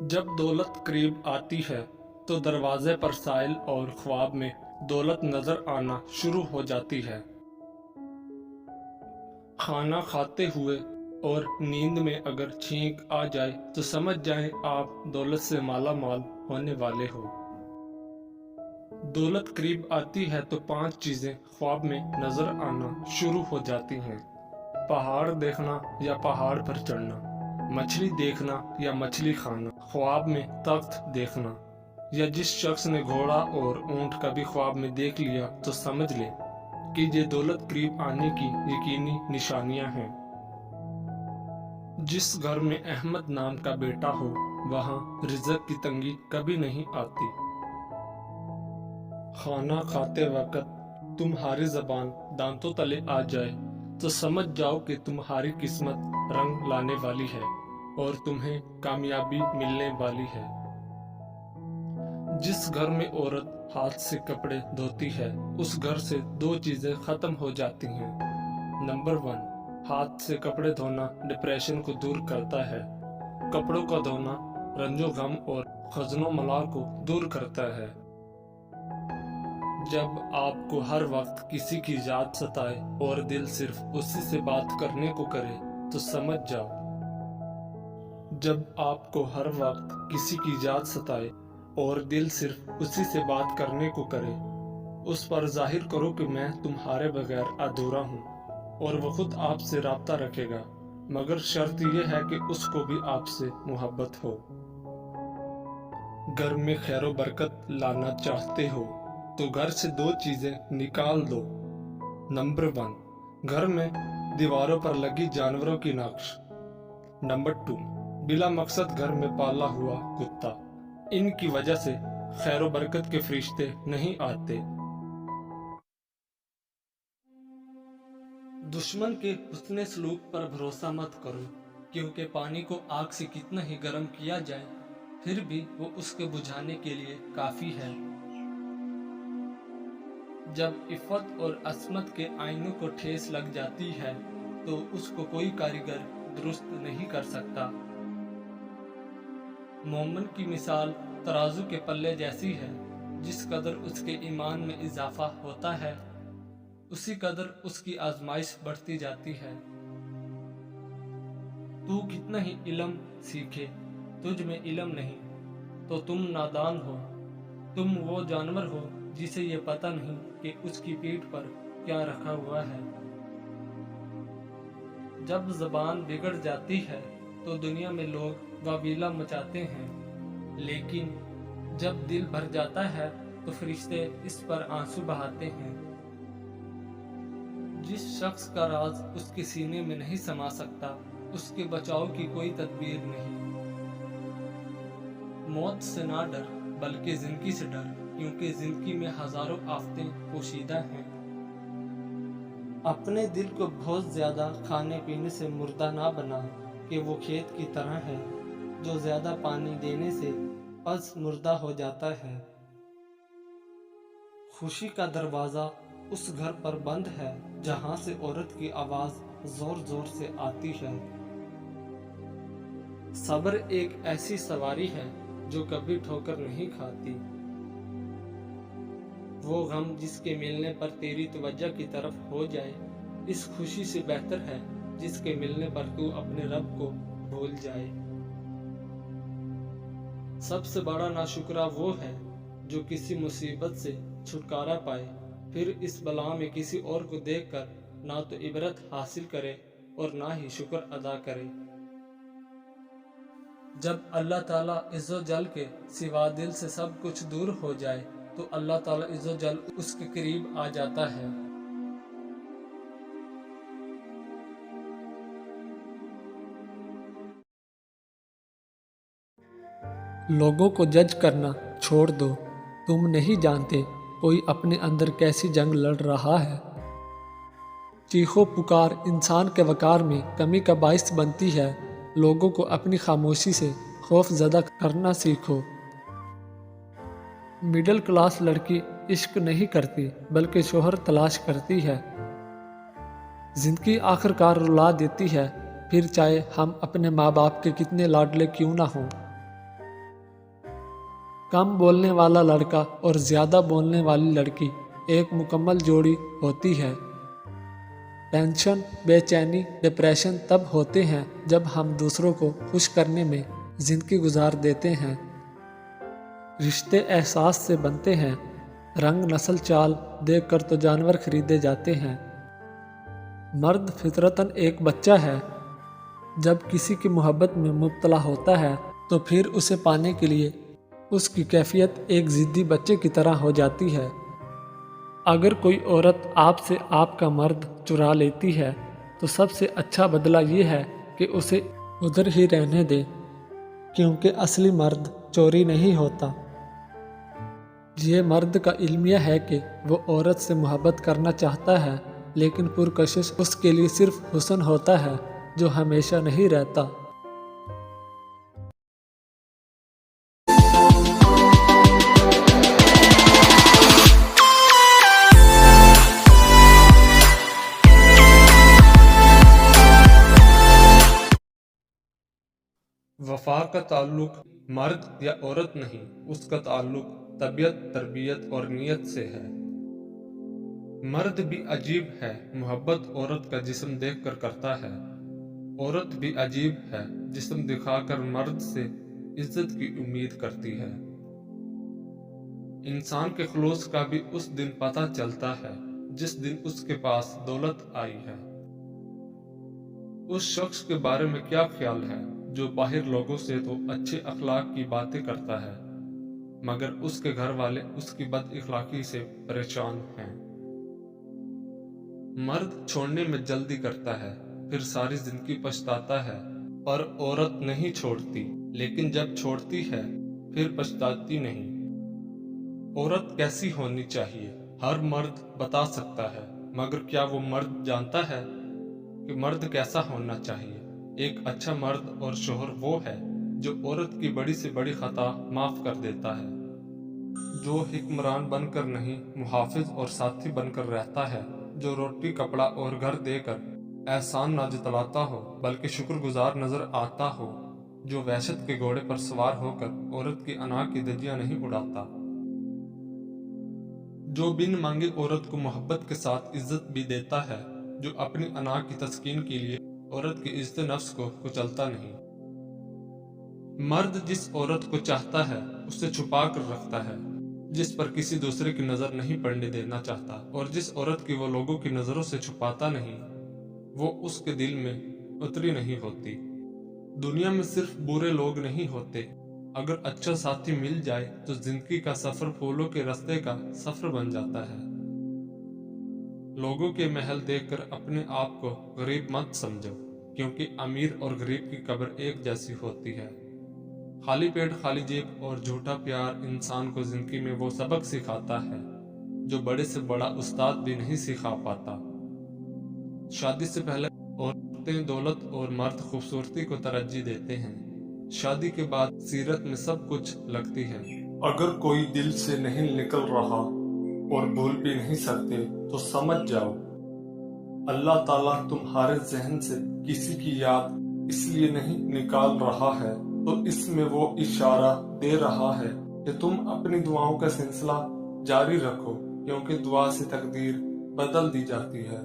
جب دولت قریب آتی ہے تو دروازے پر سائل اور خواب میں دولت نظر آنا شروع ہو جاتی ہے۔ کھانا کھاتے ہوئے اور نیند میں اگر چھینک آ جائے تو سمجھ جائیں آپ دولت سے مالا مال ہونے والے ہو۔ دولت قریب آتی ہے تو 5 چیزیں خواب میں نظر آنا شروع ہو جاتی ہیں۔ پہاڑ دیکھنا یا پہاڑ پر چڑھنا، مچھلی دیکھنا یا مچھلی کھانا، خواب میں تخت دیکھنا، یا جس شخص نے گھوڑا اور اونٹ کبھی خواب میں دیکھ لیا تو سمجھ لے کہ یہ دولت قریب آنے کی یقینی نشانیاں ہیں۔ جس گھر میں احمد نام کا بیٹا ہو وہاں رزق کی تنگی کبھی نہیں آتی۔ کھانا کھاتے وقت تمہاری زبان دانتوں تلے آ جائے تو سمجھ جاؤ کہ تمہاری قسمت رنگ لانے والی ہے اور تمہیں کامیابی ملنے والی ہے۔ جس گھر میں عورت ہاتھ سے کپڑے دھوتی ہے اس گھر سے 2 چیزیں ختم ہو جاتی ہیں۔ نمبر 1، ہاتھ سے کپڑے دھونا ڈپریشن کو دور کرتا ہے۔ کپڑوں کا دھونا رنج و غم اور حزن و ملال کو دور کرتا ہے۔ جب آپ کو ہر وقت کسی کی یاد ستائے اور دل صرف اسی سے بات کرنے کو کرے تو سمجھ جاؤ۔ جب آپ کو ہر وقت کسی کی یاد ستائے اور دل صرف اسی سے بات کرنے کو کرے، اس پر ظاہر کرو کہ میں تمہارے بغیر ادھورا ہوں اور وہ خود آپ سے رابطہ رکھے گا، مگر شرط یہ ہے کہ اس کو بھی آپ سے محبت ہو۔ گھر میں خیر و برکت لانا چاہتے ہو تو گھر سے 2 چیزیں نکال دو۔ نمبر 1، گھر میں دیواروں پر لگی جانوروں کی نقش۔ نمبر 2، بلا مقصد گھر میں پالا ہوا کتا۔ ان کی وجہ سے خیر و برکت کے فرشتے نہیں آتے۔ دشمن کے حسن سلوک پر بھروسہ مت کرو، کیونکہ پانی کو آگ سے کتنا ہی گرم کیا جائے پھر بھی وہ اس کے بجھانے کے لیے کافی ہے۔ جب عفت اور عصمت کے آئینوں کو ٹھیس لگ جاتی ہے تو اس کو کوئی کاریگر درست نہیں کر سکتا۔ مومن کی مثال ترازو کے پلے جیسی ہے، جس قدر اس کے ایمان میں اضافہ ہوتا ہے اسی قدر اس کی آزمائش بڑھتی جاتی ہے۔ تو کتنا ہی علم سیکھے، تجھ میں علم نہیں تو تم نادان ہو۔ تم وہ جانور ہو جسے یہ پتہ نہیں کہ اس کی پیٹھ پر کیا رکھا ہوا ہے۔ جب زبان بگڑ جاتی ہے تو دنیا میں لوگ واویلا مچاتے ہیں، لیکن جب دل بھر جاتا ہے تو فرشتے اس پر آنسو بہاتے ہیں۔ جس شخص کا راز اس کے سینے میں نہیں سما سکتا اس کے بچاؤ کی کوئی تدبیر نہیں۔ موت سے نہ ڈر بلکہ زندگی سے ڈر، کیونکہ زندگی میں ہزاروں آفتیں پوشیدہ ہیں۔ اپنے دل کو بہت زیادہ کھانے پینے سے مردہ نہ بنا کہ وہ کھیت کی طرح ہے جو زیادہ پانی دینے سے پس مردہ ہو جاتا ہے۔ خوشی کا دروازہ اس گھر پر بند ہے جہاں سے عورت کی آواز زور زور سے آتی ہے۔ صبر ایک ایسی سواری ہے جو کبھی ٹھوکر نہیں کھاتی۔ وہ غم جس کے ملنے پر تیری توجہ کی طرف ہو جائے اس خوشی سے بہتر ہے جس کے ملنے پر تو اپنے رب کو بھول جائے۔ سب سے بڑا ناشکرا وہ ہے جو کسی مصیبت سے چھٹکارا پائے پھر اس بلا میں کسی اور کو دیکھ کر نہ تو عبرت حاصل کرے اور نہ ہی شکر ادا کرے۔ جب اللہ تعالیٰ عز و جل کے سوا دل سے سب کچھ دور ہو جائے تو اللہ تعالیٰ عز و جل اس کے قریب آ جاتا ہے۔ لوگوں کو جج کرنا چھوڑ دو، تم نہیں جانتے کوئی اپنے اندر کیسی جنگ لڑ رہا ہے۔ چیخو پکار انسان کے وقار میں کمی کا باعث بنتی ہے۔ لوگوں کو اپنی خاموشی سے خوف زدہ کرنا سیکھو۔ مڈل کلاس لڑکی عشق نہیں کرتی بلکہ شوہر تلاش کرتی ہے۔ زندگی آخر کار رلا دیتی ہے، پھر چاہے ہم اپنے ماں باپ کے کتنے لاڈلے کیوں نہ ہوں۔ کم بولنے والا لڑکا اور زیادہ بولنے والی لڑکی ایک مکمل جوڑی ہوتی ہے۔ ٹینشن، بے چینی، ڈپریشن تب ہوتے ہیں جب ہم دوسروں کو خوش کرنے میں زندگی گزار دیتے ہیں۔ رشتے احساس سے بنتے ہیں، رنگ نسل چال دیکھ کر تو جانور خریدے جاتے ہیں۔ مرد فطرتاً ایک بچہ ہے، جب کسی کی محبت میں مبتلا ہوتا ہے تو پھر اسے پانے کے لیے اس کی کیفیت ایک ضدی بچے کی طرح ہو جاتی ہے۔ اگر کوئی عورت آپ سے آپ کا مرد چرا لیتی ہے تو سب سے اچھا بدلہ یہ ہے کہ اسے ادھر ہی رہنے دے، کیونکہ اصلی مرد چوری نہیں ہوتا۔ یہ مرد کا المیہ ہے کہ وہ عورت سے محبت کرنا چاہتا ہے، لیکن پرکشش اس کے لیے صرف حسن ہوتا ہے جو ہمیشہ نہیں رہتا۔ وفا کا تعلق مرد یا عورت نہیں، اس کا تعلق طبیعت، تربیت اور نیت سے ہے۔ مرد بھی عجیب ہے، محبت عورت کا جسم دیکھ کر کرتا ہے۔ عورت بھی عجیب ہے، جسم دکھا کر مرد سے عزت کی امید کرتی ہے۔ انسان کے خلوص کا بھی اس دن پتہ چلتا ہے جس دن اس کے پاس دولت آئی ہے۔ اس شخص کے بارے میں کیا خیال ہے جو باہر لوگوں سے تو اچھے اخلاق کی باتیں کرتا ہے، مگر اس کے گھر والے اس کی بد اخلاقی سے پریشان ہیں۔ مرد چھوڑنے میں جلدی کرتا ہے، پھر ساری زندگی پچھتاتا ہے، پر عورت نہیں چھوڑتی، لیکن جب چھوڑتی ہے پھر پچھتاتی نہیں۔ عورت کیسی ہونی چاہیے ہر مرد بتا سکتا ہے، مگر کیا وہ مرد جانتا ہے کہ مرد کیسا ہونا چاہیے؟ ایک اچھا مرد اور شوہر وہ ہے جو عورت کی بڑی سے بڑی خطا معاف کر دیتا ہے، جو حکمران بن کر نہیں، محافظ اور ساتھی بن کر رہتا ہے، جو روٹی، کپڑا اور گھر دے کر احسان نہ جتلاتا ہو بلکہ شکر گزار نظر آتا ہو، جو وحشت کے گھوڑے پر سوار ہو کر عورت کی انا کی دھجیاں نہیں اڑاتا، جو بن مانگے عورت کو محبت کے ساتھ عزت بھی دیتا ہے، جو اپنی انا کی تسکین کے لیے عورت کی عزت نفس کو کچلتا نہیں۔ مرد جس عورت کو چاہتا ہے اسے چھپا کر رکھتا ہے، جس پر کسی دوسرے کی نظر نہیں پڑنے دینا چاہتا، اور جس عورت کی وہ لوگوں کی نظروں سے چھپاتا نہیں، وہ اس کے دل میں اتری نہیں ہوتی۔ دنیا میں صرف برے لوگ نہیں ہوتے، اگر اچھا ساتھی مل جائے تو زندگی کا سفر پھولوں کے رستے کا سفر بن جاتا ہے۔ لوگوں کے محل دیکھ کر اپنے آپ کو غریب مت سمجھو، کیونکہ امیر اور غریب کی قبر ایک جیسی ہوتی ہے۔ خالی پیٹ، خالی جیب اور جھوٹا پیار انسان کو زندگی میں وہ سبق سکھاتا ہے جو بڑے سے بڑا استاد بھی نہیں سکھا پاتا۔ شادی سے پہلے عورتیں دولت اور مرد خوبصورتی کو ترجیح دیتے ہیں، شادی کے بعد سیرت میں سب کچھ لگتی ہے۔ اگر کوئی دل سے نہیں نکل رہا اور بھول بھی نہیں سکتے تو سمجھ جاؤ اللہ تعالیٰ تمہارے ذہن سے کسی کی یاد اس لیے نہیں نکال رہا ہے، تو اس میں وہ اشارہ دے رہا ہے کہ تم اپنی دعاؤں کا سلسلہ جاری رکھو، کیونکہ دعا سے تقدیر بدل دی جاتی ہے۔